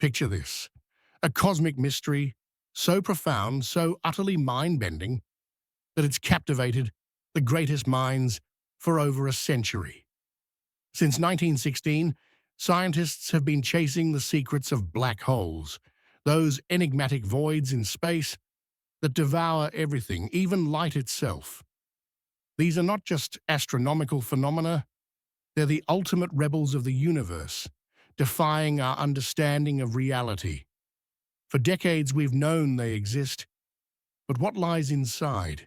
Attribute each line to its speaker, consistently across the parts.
Speaker 1: Picture this, a cosmic mystery so profound, so utterly mind-bending, that it's captivated the greatest minds for over a century. Since 1916, scientists have been chasing the secrets of black holes, those enigmatic voids in space that devour everything, even light itself. These are not just astronomical phenomena, they're the ultimate rebels of the universe, defying our understanding of reality. For decades we've known they exist, but what lies inside?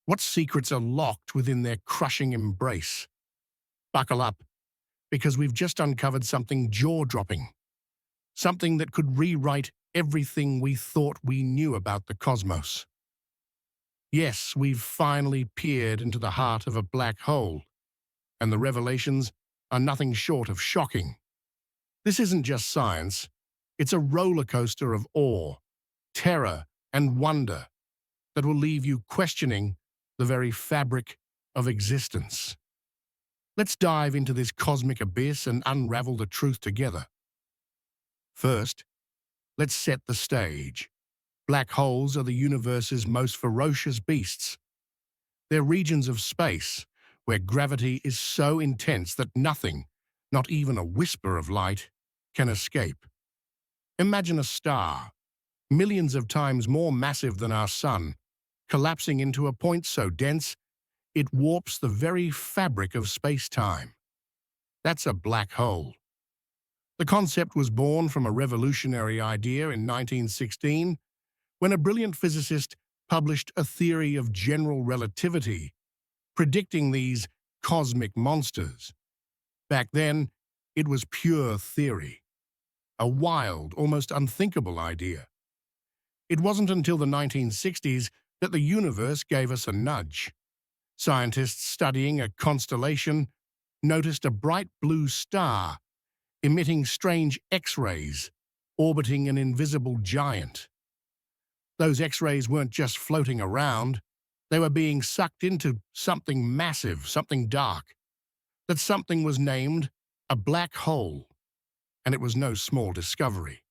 Speaker 1: What secrets are locked within their crushing embrace? Buckle up, because we've just uncovered something jaw-dropping, something that could rewrite everything we thought we knew about the cosmos. Yes, we've finally peered into the heart of a black hole, and the revelations are nothing short of shocking. This isn't just science, it's a roller coaster of awe, terror, and wonder that will leave you questioning the very fabric of existence. Let's dive into this cosmic abyss and unravel the truth together. First, let's set the stage. Black holes are the universe's most ferocious beasts. They're regions of space where gravity is so intense that nothing, not even a whisper of light, can escape. Imagine a star, millions of times more massive than our sun, collapsing into a point so dense it warps the very fabric of space-time. That's a black hole. The concept was born from a revolutionary idea in 1916 when a brilliant physicist published a theory of general relativity, predicting these cosmic monsters. Back then, it was pure theory, a wild, almost unthinkable idea. It wasn't until the 1960s that the universe gave us a nudge. Scientists studying a constellation noticed a bright blue star emitting strange X-rays, orbiting an invisible giant. Those X-rays weren't just floating around, they were being sucked into something massive, something dark. That something was named a black hole, and it was no small discovery.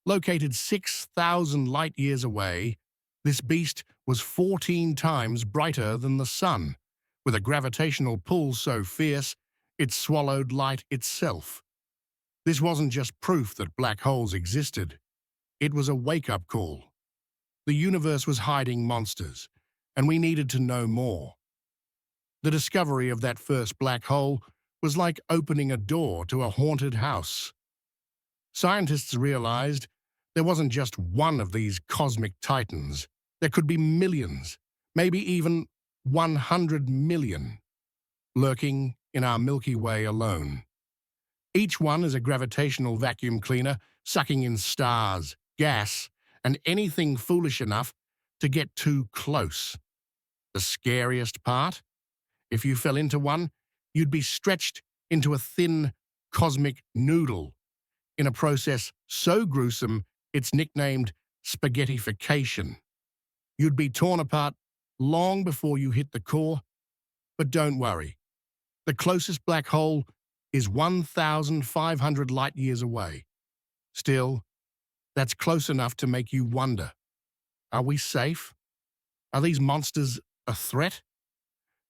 Speaker 1: Located 6,000 light-years away, this beast was 14 times brighter than the sun, with a gravitational pull so fierce it swallowed light itself. This wasn't just proof that black holes existed. It was a wake-up call. The universe was hiding monsters, and we needed to know more. The discovery of that first black hole was like opening a door to a haunted house. Scientists realized there wasn't just one of these cosmic titans. There could be millions, maybe even 100 million, lurking in our Milky Way alone. Each one is a gravitational vacuum cleaner, sucking in stars, gas, and anything foolish enough to get too close. The scariest part? If you fell into one, you'd be stretched into a thin, cosmic noodle, in a process so gruesome it's nicknamed spaghettification. You'd be torn apart long before you hit the core, but don't worry. The closest black hole is 1,500 light-years away. Still, that's close enough to make you wonder, are we safe? Are these monsters a threat?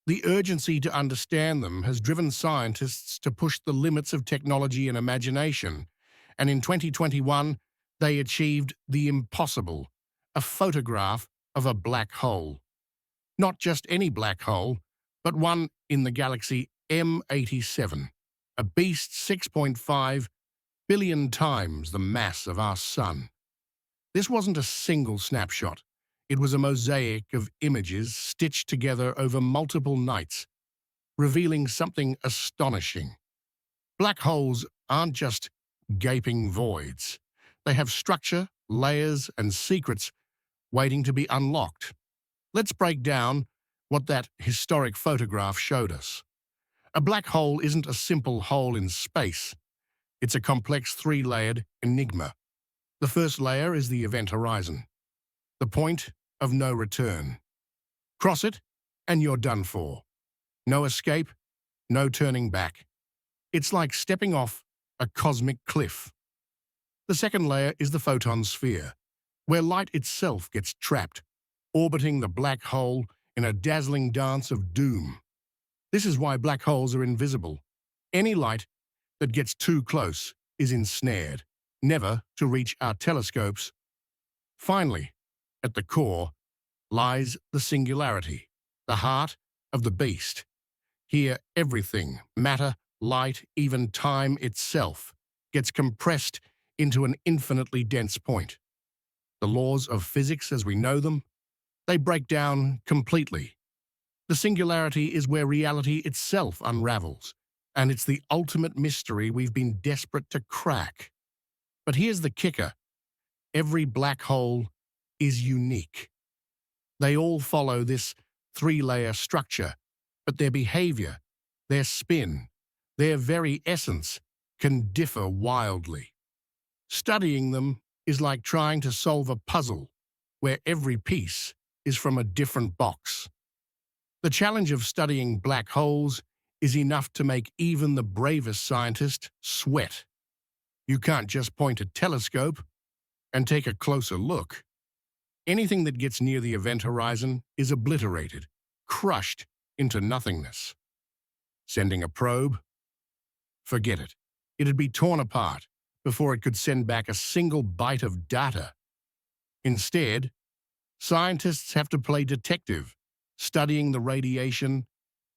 Speaker 1: The urgency to understand them has driven scientists to push the limits of technology and imagination, and in 2021, they achieved the impossible, a photograph of a black hole. Not just any black hole, but one in the galaxy M87, a beast 6.5 billion times the mass of our sun. This wasn't a single snapshot. It was a mosaic of images stitched together over multiple nights, revealing something astonishing. Black holes aren't just gaping voids. They have structure, layers, and secrets waiting to be unlocked. Let's break down what that historic photograph showed us. A black hole isn't a simple hole in space. It's a complex three-layered enigma. The first layer is the event horizon, the point of no return. Cross it, and you're done for. No escape, no turning back. It's like stepping off a cosmic cliff. The second layer is the photon sphere, where light itself gets trapped, orbiting the black hole in a dazzling dance of doom. This is why black holes are invisible. Any light that gets too close is ensnared, never to reach our telescopes. Finally, at the core lies the singularity, the heart of the beast. Here, everything, matter, light, even time itself, gets compressed into an infinitely dense point. The laws of physics as we know them, they break down completely. The singularity is where reality itself unravels, and it's the ultimate mystery we've been desperate to crack. But here's the kicker. Every black hole is unique. They all follow this three-layer structure, but their behavior, their spin, their very essence can differ wildly. Studying them is like trying to solve a puzzle where every piece is from a different box. The challenge of studying black holes is enough to make even the bravest scientist sweat. You can't just point a telescope and take a closer look. Anything that gets near the event horizon is obliterated, crushed into nothingness. Sending a probe? Forget it. It'd be torn apart before it could send back a single byte of data. Instead, scientists have to play detective, studying the radiation,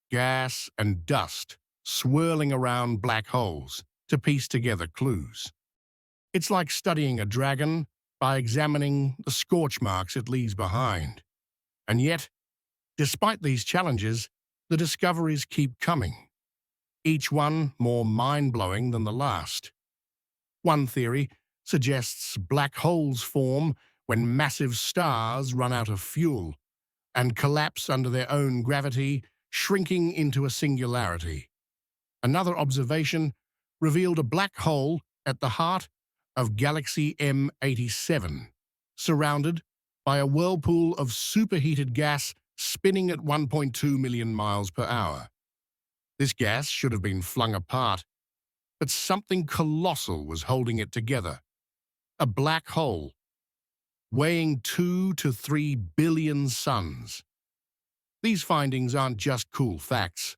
Speaker 1: gas, and dust swirling around black holes to piece together clues. It's like studying a dragon by examining the scorch marks it leaves behind. And yet, despite these challenges, the discoveries keep coming, each one more mind-blowing than the last. One theory suggests black holes form when massive stars run out of fuel and collapse under their own gravity, shrinking into a singularity. Another observation revealed a black hole at the heart of galaxy M87, surrounded by a whirlpool of superheated gas spinning at 1.2 million miles per hour. This gas should have been flung apart, but something colossal was holding it together. A black hole, weighing 2 to 3 billion suns. These findings aren't just cool facts.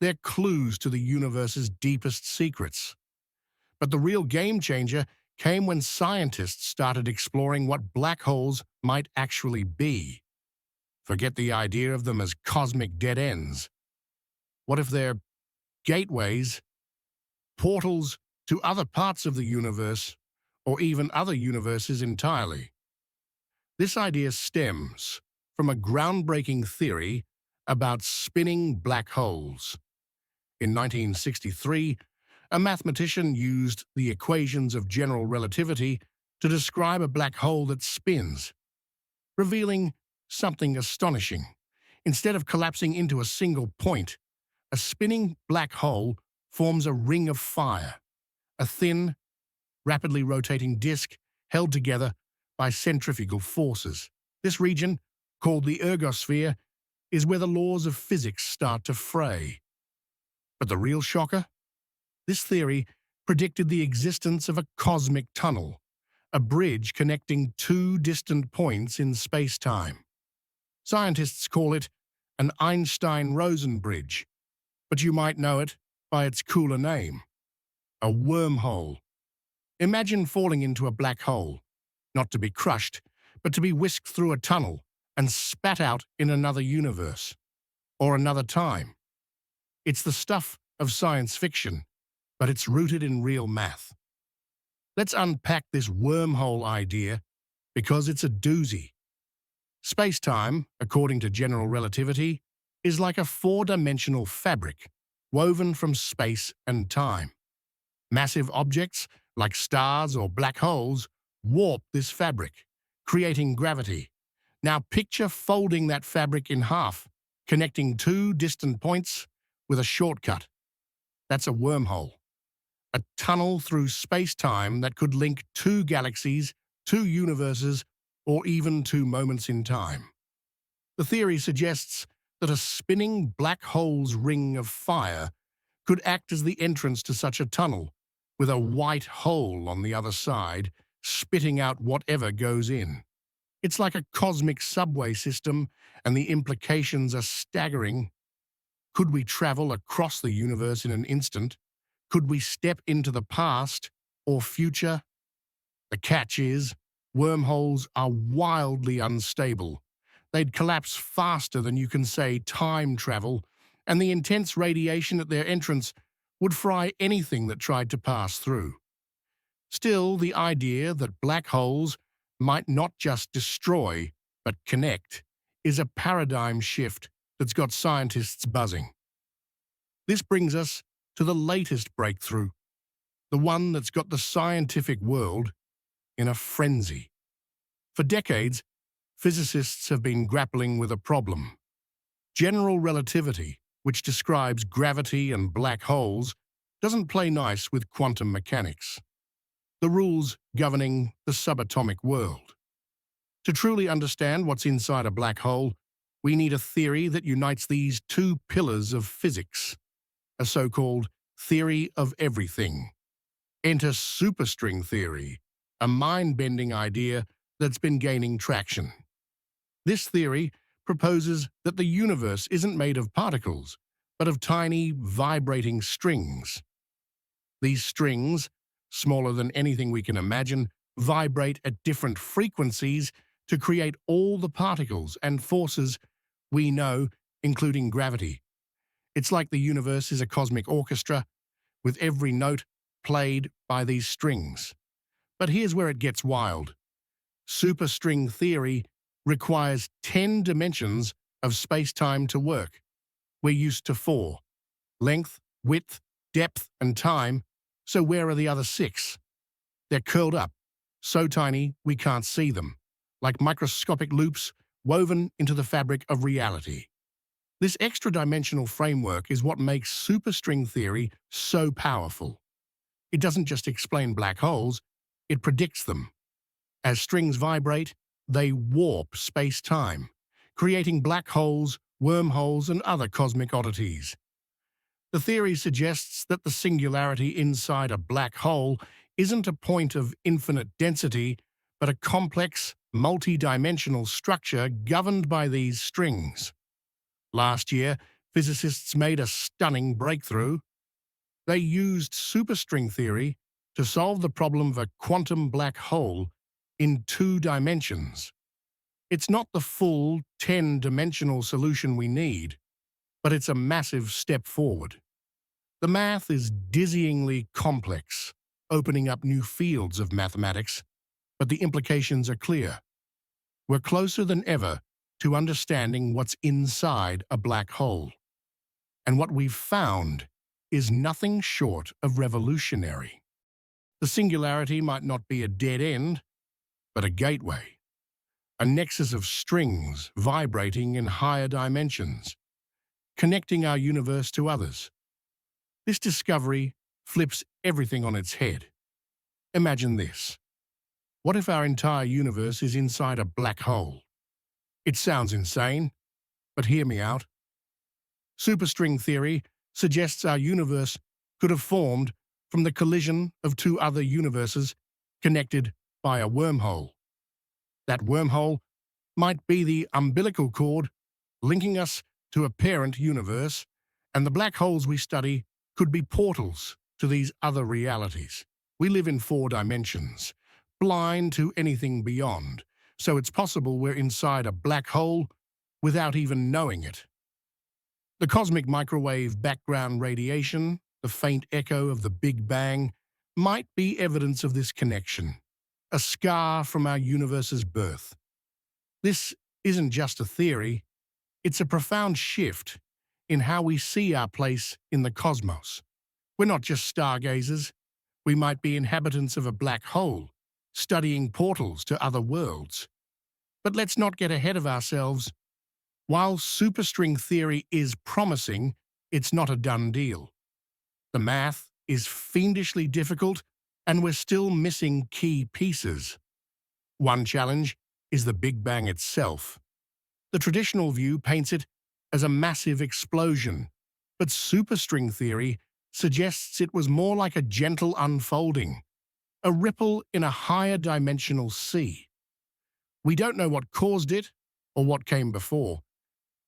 Speaker 1: They're clues to the universe's deepest secrets. But the real game changer came when scientists started exploring what black holes might actually be. Forget the idea of them as cosmic dead ends. What if they're gateways, portals to other parts of the universe, or even other universes entirely? This idea stems from a groundbreaking theory about spinning black holes. In 1963, a mathematician used the equations of general relativity to describe a black hole that spins, revealing something astonishing. Instead of collapsing into a single point, a spinning black hole forms a ring of fire, a thin, rapidly rotating disk held together by centrifugal forces. This region, called the ergosphere, is where the laws of physics start to fray. But the real shocker? This theory predicted the existence of a cosmic tunnel, a bridge connecting two distant points in space-time. Scientists call it an Einstein-Rosen bridge, but you might know it by its cooler name, a wormhole. Imagine falling into a black hole, not to be crushed, but to be whisked through a tunnel and spat out in another universe, or another time. It's the stuff of science fiction, but it's rooted in real math. Let's unpack this wormhole idea because it's a doozy. Space-time, according to general relativity, is like a four-dimensional fabric woven from space and time. Massive objects, like stars or black holes, warp this fabric, creating gravity. Now picture folding that fabric in half, connecting two distant points with a shortcut. That's a wormhole. A tunnel through space-time that could link two galaxies, two universes, or even two moments in time. The theory suggests that a spinning black hole's ring of fire could act as the entrance to such a tunnel, with a white hole on the other side spitting out whatever goes in. It's like a cosmic subway system, and the implications are staggering. Could we travel across the universe in an instant? Could we step into the past or future? The catch is, wormholes are wildly unstable. They'd collapse faster than you can say time travel, and the intense radiation at their entrance would fry anything that tried to pass through. Still, the idea that black holes might not just destroy, but connect, is a paradigm shift that's got scientists buzzing. This brings us to the latest breakthrough, the one that's got the scientific world in a frenzy. For decades, physicists have been grappling with a problem. General relativity, which describes gravity and black holes, doesn't play nice with quantum mechanics, the rules governing the subatomic world. To truly understand what's inside a black hole, we need a theory that unites these two pillars of physics, a so-called theory of everything. Enter superstring theory, a mind-bending idea that's been gaining traction. This theory proposes that the universe isn't made of particles, but of tiny, vibrating strings. These strings, smaller than anything we can imagine, vibrate at different frequencies to create all the particles and forces we know, including gravity. It's like the universe is a cosmic orchestra, with every note played by these strings. But here's where it gets wild. Superstring theory requires 10 dimensions of space-time to work. We're used to 4: length, width, depth, and time. So where are the other 6? They're curled up, so tiny we can't see them, like microscopic loops woven into the fabric of reality. This extra-dimensional framework is what makes superstring theory so powerful. It doesn't just explain black holes, it predicts them. As strings vibrate, they warp space-time, creating black holes, wormholes, and other cosmic oddities. The theory suggests that the singularity inside a black hole isn't a point of infinite density, but a complex, multi-dimensional structure governed by these strings. Last year, physicists made a stunning breakthrough. They used superstring theory to solve the problem of a quantum black hole in 2 dimensions. It's not the full 10-dimensional solution we need, but it's a massive step forward. The math is dizzyingly complex, opening up new fields of mathematics, but the implications are clear. We're closer than ever to understanding what's inside a black hole. And what we've found is nothing short of revolutionary. The singularity might not be a dead end, but a gateway, a nexus of strings vibrating in higher dimensions, connecting our universe to others. This discovery flips everything on its head. Imagine this. What if our entire universe is inside a black hole? It sounds insane, but hear me out. Superstring theory suggests our universe could have formed from the collision of 2 other universes connected by a wormhole. That wormhole might be the umbilical cord linking us to a parent universe, and the black holes we study could be portals to these other realities. We live in 4 dimensions, blind to anything beyond, so it's possible we're inside a black hole without even knowing it. The cosmic microwave background radiation, the faint echo of the Big Bang, might be evidence of this connection, a scar from our universe's birth. This isn't just a theory, it's a profound shift in how we see our place in the cosmos. We're not just stargazers, we might be inhabitants of a black hole, studying portals to other worlds. But let's not get ahead of ourselves. While superstring theory is promising, it's not a done deal. The math is fiendishly difficult, and we're still missing key pieces. One challenge is the Big Bang itself. The traditional view paints it as a massive explosion, but superstring theory suggests it was more like a gentle unfolding, a ripple in a higher dimensional sea. We don't know what caused it or what came before,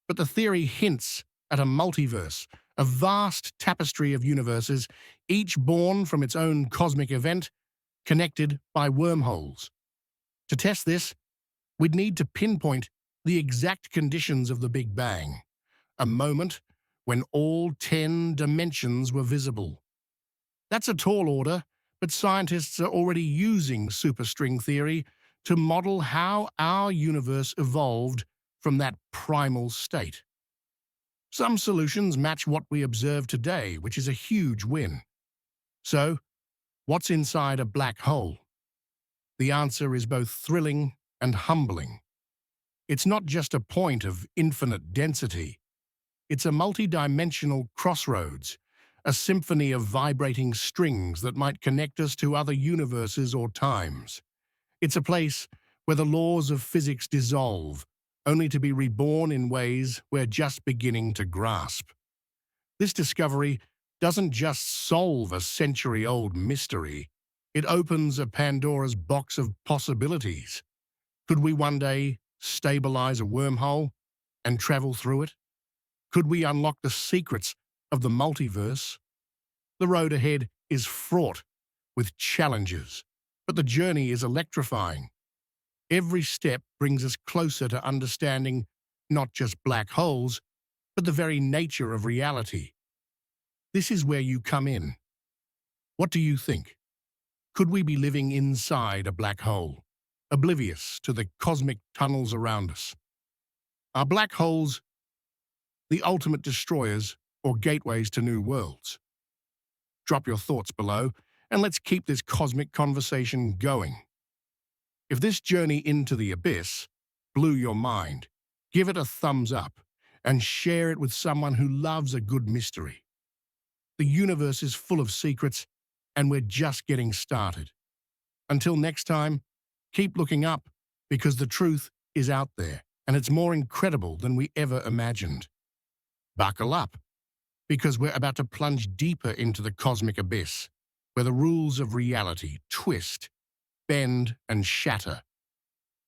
Speaker 1: but the theory hints at a multiverse, a vast tapestry of universes, each born from its own cosmic event, connected by wormholes. To test this, we'd need to pinpoint the exact conditions of the Big Bang, a moment when all 10 dimensions were visible. That's a tall order, but scientists are already using superstring theory to model how our universe evolved from that primal state. Some solutions match what we observe today, which is a huge win. So, what's inside a black hole? The answer is both thrilling and humbling. It's not just a point of infinite density. It's a multi-dimensional crossroads, a symphony of vibrating strings that might connect us to other universes or times. It's a place where the laws of physics dissolve, only to be reborn in ways we're just beginning to grasp. This discovery doesn't just solve a century-old mystery, it opens a Pandora's box of possibilities. Could we one day stabilize a wormhole and travel through it? Could we unlock the secrets of the multiverse? The road ahead is fraught with challenges, but the journey is electrifying. Every step brings us closer to understanding not just black holes, but the very nature of reality. This is where you come in. What do you think? Could we be living inside a black hole, oblivious to the cosmic tunnels around us? Are black holes the ultimate destroyers or gateways to new worlds? Drop your thoughts below, and let's keep this cosmic conversation going. If this journey into the abyss blew your mind, give it a thumbs up and share it with someone who loves a good mystery. The universe is full of secrets, and we're just getting started. Until next time, keep looking up, because the truth is out there, and it's more incredible than we ever imagined. Buckle up, because we're about to plunge deeper into the cosmic abyss, where the rules of reality twist, bend, and shatter.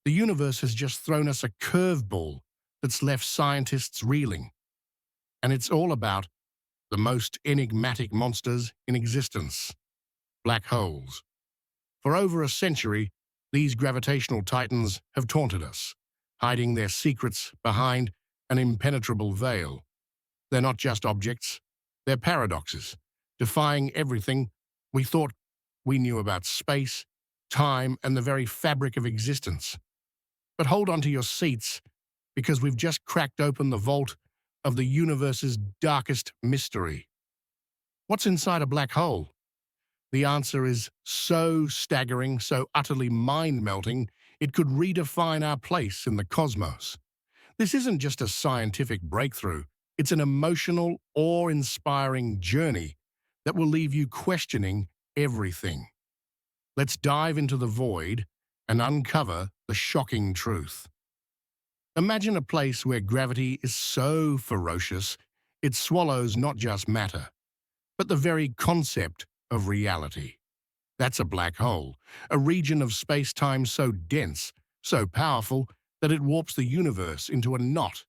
Speaker 1: The universe has just thrown us a curveball that's left scientists reeling. And it's all about the most enigmatic monsters in existence: black holes. For over a century, these gravitational titans have taunted us, hiding their secrets behind an impenetrable veil. They're not just objects, they're paradoxes, defying everything we thought we knew about space, time, and the very fabric of existence. But hold on to your seats, because we've just cracked open the vault of the universe's darkest mystery. What's inside a black hole? The answer is so staggering, so utterly mind-melting, it could redefine our place in the cosmos. This isn't just a scientific breakthrough, it's an emotional, awe-inspiring journey that will leave you questioning everything. Let's dive into the void and uncover the shocking truth. Imagine a place where gravity is so ferocious it swallows not just matter, but the very concept of reality. That's a black hole, a region of space-time so dense, so powerful, that it warps the universe into a knot.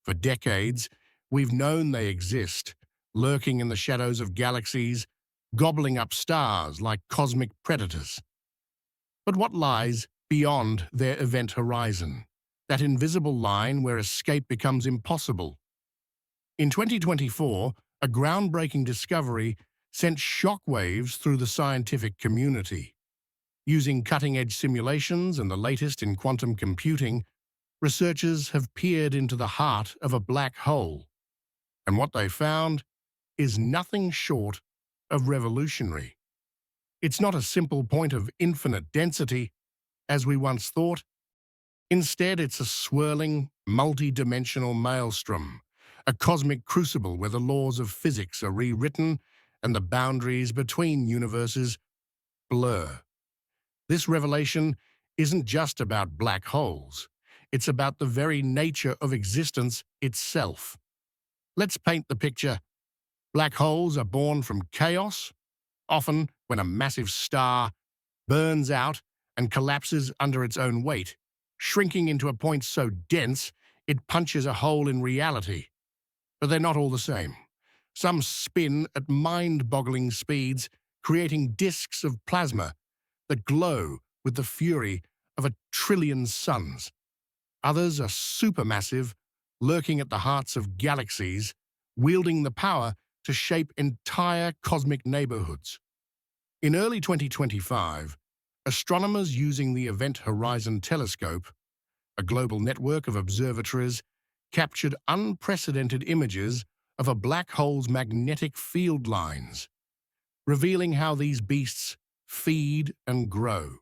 Speaker 1: For decades, we've known they exist, lurking in the shadows of galaxies, gobbling up stars like cosmic predators. But what lies beyond their event horizon? That invisible line where escape becomes impossible. In 2024, a groundbreaking discovery sent shockwaves through the scientific community. Using cutting-edge simulations and the latest in quantum computing, researchers have peered into the heart of a black hole. And what they found is nothing short of revolutionary. It's not a simple point of infinite density, as we once thought. Instead, it's a swirling, multi-dimensional maelstrom, a cosmic crucible where the laws of physics are rewritten and the boundaries between universes blur. This revelation isn't just about black holes. It's about the very nature of existence itself. Let's paint the picture. Black holes are born from chaos, often when a massive star burns out and collapses under its own weight, shrinking into a point so dense it punches a hole in reality. But they're not all the same. Some spin at mind-boggling speeds, creating disks of plasma that glow with the fury of 1 trillion suns. Others are supermassive, lurking at the hearts of galaxies, wielding the power to shape entire cosmic neighborhoods. In early 2025, astronomers using the Event Horizon Telescope, a global network of observatories, captured unprecedented images of a black hole's magnetic field lines, revealing how these beasts feed and grow.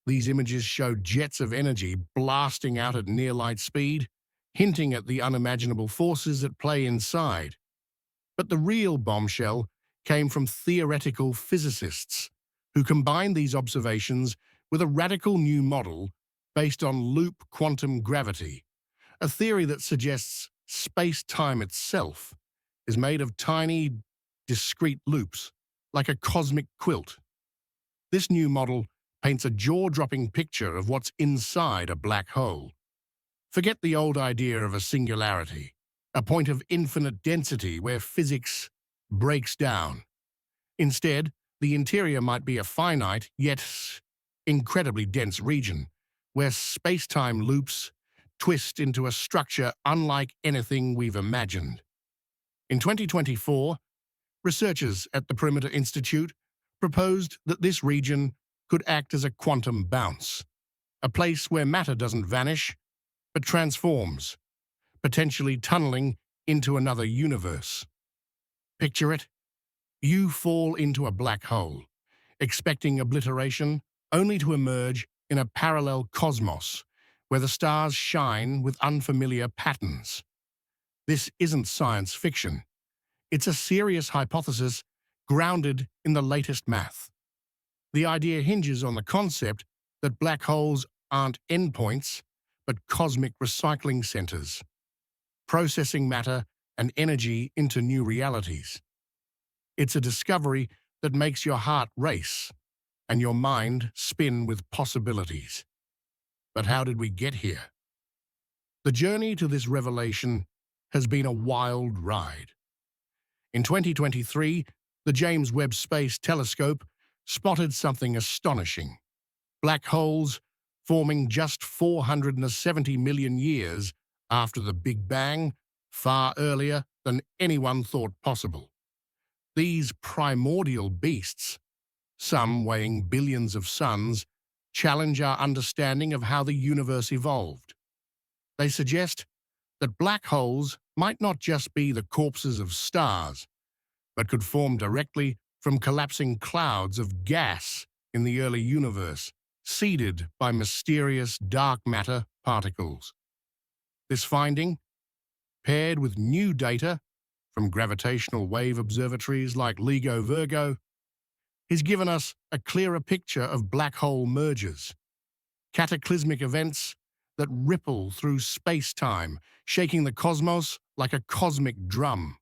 Speaker 1: These images showed jets of energy blasting out at near-light speed, hinting at the unimaginable forces at play inside. But the real bombshell came from theoretical physicists who combined these observations with a radical new model based on loop quantum gravity, a theory that suggests space-time itself is made of tiny, discrete loops, like a cosmic quilt. This new model paints a jaw-dropping picture of what's inside a black hole. Forget the old idea of a singularity, a point of infinite density where physics breaks down. Instead, the interior might be a finite, yet incredibly dense region, where space-time loops twist into a structure unlike anything we've imagined. In 2024, researchers at the Perimeter Institute proposed that this region could act as a quantum bounce, a place where matter doesn't vanish, but transforms, potentially tunneling into another universe. Picture it. You fall into a black hole, expecting obliteration, only to emerge in a parallel cosmos where the stars shine with unfamiliar patterns. This isn't science fiction. It's a serious hypothesis grounded in the latest math. The idea hinges on the concept that black holes aren't endpoints, but cosmic recycling centers, processing matter and energy into new realities. It's a discovery that makes your heart race and your mind spin with possibilities. But how did we get here? The journey to this revelation has been a wild ride. In 2023, the James Webb Space Telescope spotted something astonishing. Black holes forming just 470 million years after the Big Bang, far earlier than anyone thought possible. These primordial beasts, some weighing billions of suns, challenge our understanding of how the universe evolved. They suggest that black holes might not just be the corpses of stars, but could form directly from collapsing clouds of gas in the early universe, seeded by mysterious dark matter particles. This finding, paired with new data from gravitational wave observatories like LIGO Virgo, has given us a clearer picture of black hole mergers, cataclysmic events that ripple through space-time, shaking the cosmos like a cosmic drum.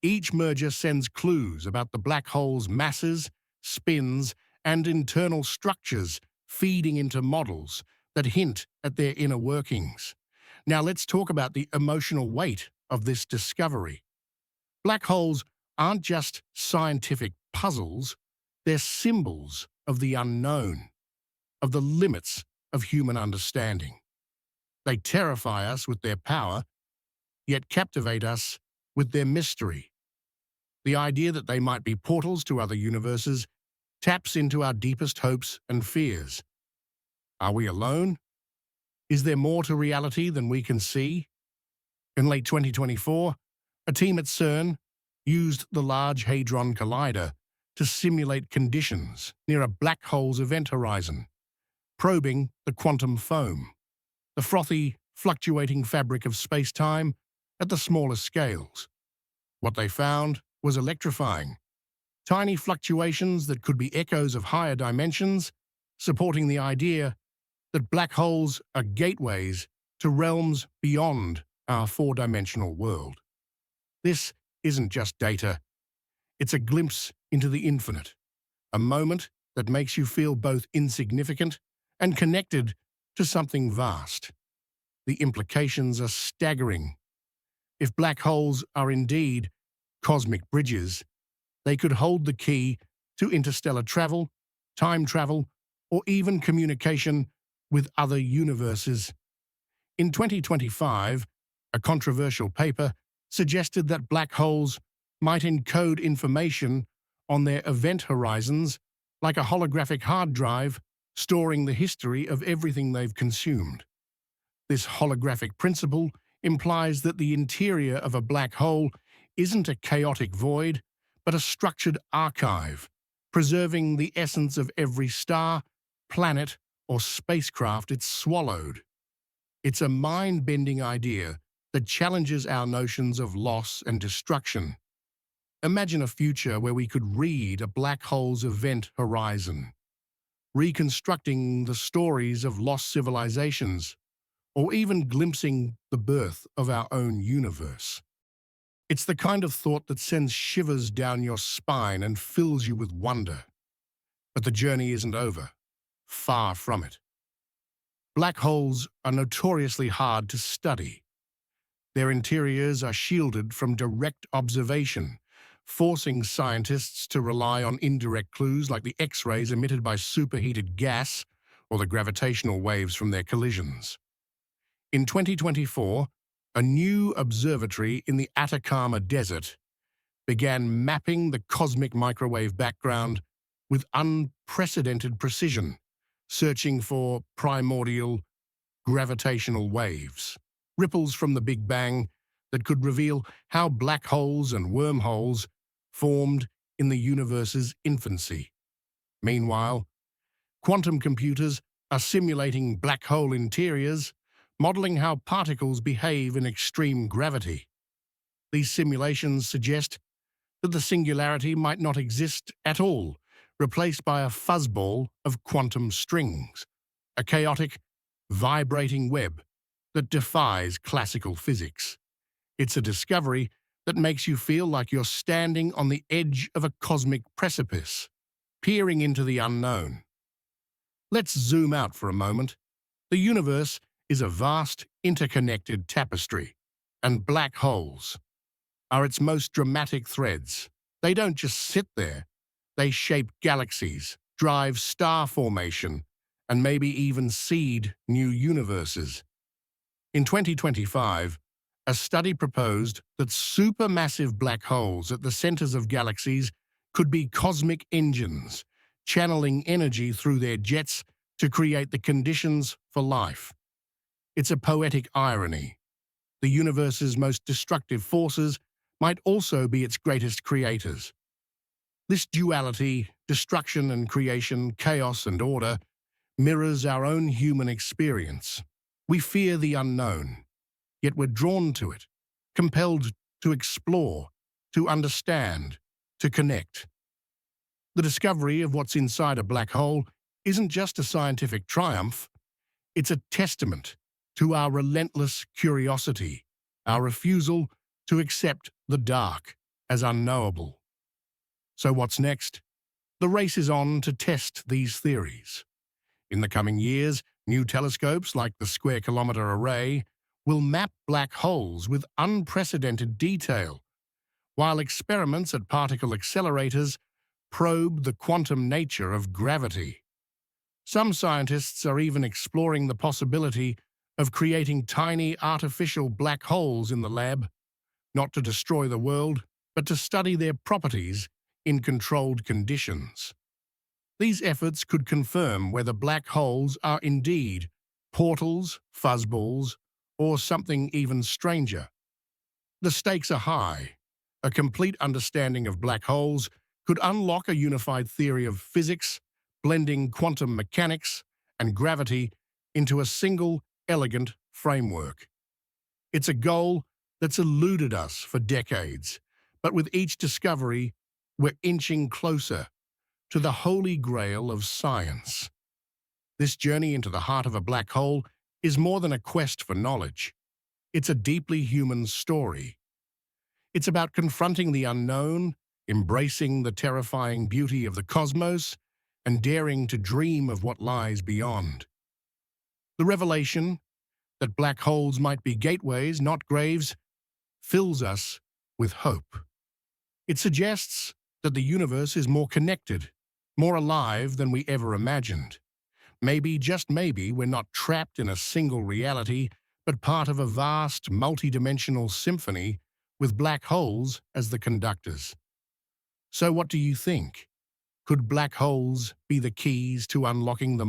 Speaker 1: Each merger sends clues about the black hole's masses, spins, and internal structures, feeding into models that hint at their inner workings. Now let's talk about the emotional weight of this discovery. Black holes aren't just scientific puzzles, they're symbols of the unknown, of the limits of human understanding. They terrify us with their power, yet captivate us with their mystery. The idea that they might be portals to other universes taps into our deepest hopes and fears. Are we alone? Is there more to reality than we can see? In late 2024, a team at CERN used the Large Hadron Collider to simulate conditions near a black hole's event horizon, probing the quantum foam, the frothy, fluctuating fabric of space-time at the smallest scales. What they found was electrifying. Tiny fluctuations that could be echoes of higher dimensions, supporting the idea that black holes are gateways to realms beyond our four-dimensional world. This isn't just data. It's a glimpse into the infinite, a moment that makes you feel both insignificant and connected to something vast. The implications are staggering. If black holes are indeed cosmic bridges, they could hold the key to interstellar travel, or even communication with other universes. In 2025, a controversial paper suggested that black holes might encode information on their event horizons like a holographic hard drive, storing the history of everything they've consumed. This holographic principle implies that the interior of a black hole isn't a chaotic void, but a structured archive, preserving the essence of every star, planet, or spacecraft it's swallowed. It's a mind-bending idea that challenges our notions of loss and destruction. Imagine a future where we could read a black hole's event horizon, reconstructing the stories of lost civilizations, or even glimpsing the birth of our own universe. It's the kind of thought that sends shivers down your spine and fills you with wonder. But the journey isn't over. Far from it. Black holes are notoriously hard to study. Their interiors are shielded from direct observation, forcing scientists to rely on indirect clues like the X-rays emitted by superheated gas or the gravitational waves from their collisions. In 2024, a new observatory in the Atacama Desert began mapping the cosmic microwave background with unprecedented precision, searching for primordial gravitational waves, ripples from the Big Bang that could reveal how black holes and wormholes formed in the universe's infancy. Meanwhile, quantum computers are simulating black hole interiors, modeling how particles behave in extreme gravity. These simulations suggest that the singularity might not exist at all, replaced by a fuzzball of quantum strings, a chaotic, vibrating web that defies classical physics. It's a discovery that makes you feel like you're standing on the edge of a cosmic precipice, peering into the unknown. Let's zoom out for a moment. The universe is a vast, interconnected tapestry, and black holes are its most dramatic threads. They don't just sit there. They shape galaxies, drive star formation, and maybe even seed new universes. In 2025, a study proposed that supermassive black holes at the centers of galaxies could be cosmic engines, channeling energy through their jets to create the conditions for life. It's a poetic irony. The universe's most destructive forces might also be its greatest creators. This duality, destruction and creation, chaos and order, mirrors our own human experience. We fear the unknown, yet we're drawn to it, compelled to explore, to understand, to connect. The discovery of what's inside a black hole isn't just a scientific triumph, it's a testament to our relentless curiosity, our refusal to accept the dark as unknowable. So what's next? The race is on to test these theories. In the coming years, new telescopes like the Square Kilometre Array will map black holes with unprecedented detail, while experiments at particle accelerators probe the quantum nature of gravity. Some scientists are even exploring the possibility of creating tiny artificial black holes in the lab, not to destroy the world, but to study their properties in controlled conditions. These efforts could confirm whether black holes are indeed portals, fuzzballs, or something even stranger. The stakes are high. A complete understanding of black holes could unlock a unified theory of physics, blending quantum mechanics and gravity into a single, elegant framework. It's a goal that's eluded us for decades, but with each discovery, we're inching closer to the holy grail of science. This journey into the heart of a black hole is more than a quest for knowledge. It's a deeply human story. It's about confronting the unknown, embracing the terrifying beauty of the cosmos, and daring to dream of what lies beyond. The revelation that black holes might be gateways, not graves, fills us with hope. It suggests that the universe is more connected, more alive than we ever imagined. Maybe, just maybe, we're not trapped in a single reality, but part of a vast, multidimensional symphony with black holes as the conductors. So what do you think? Could black holes be the keys to unlocking the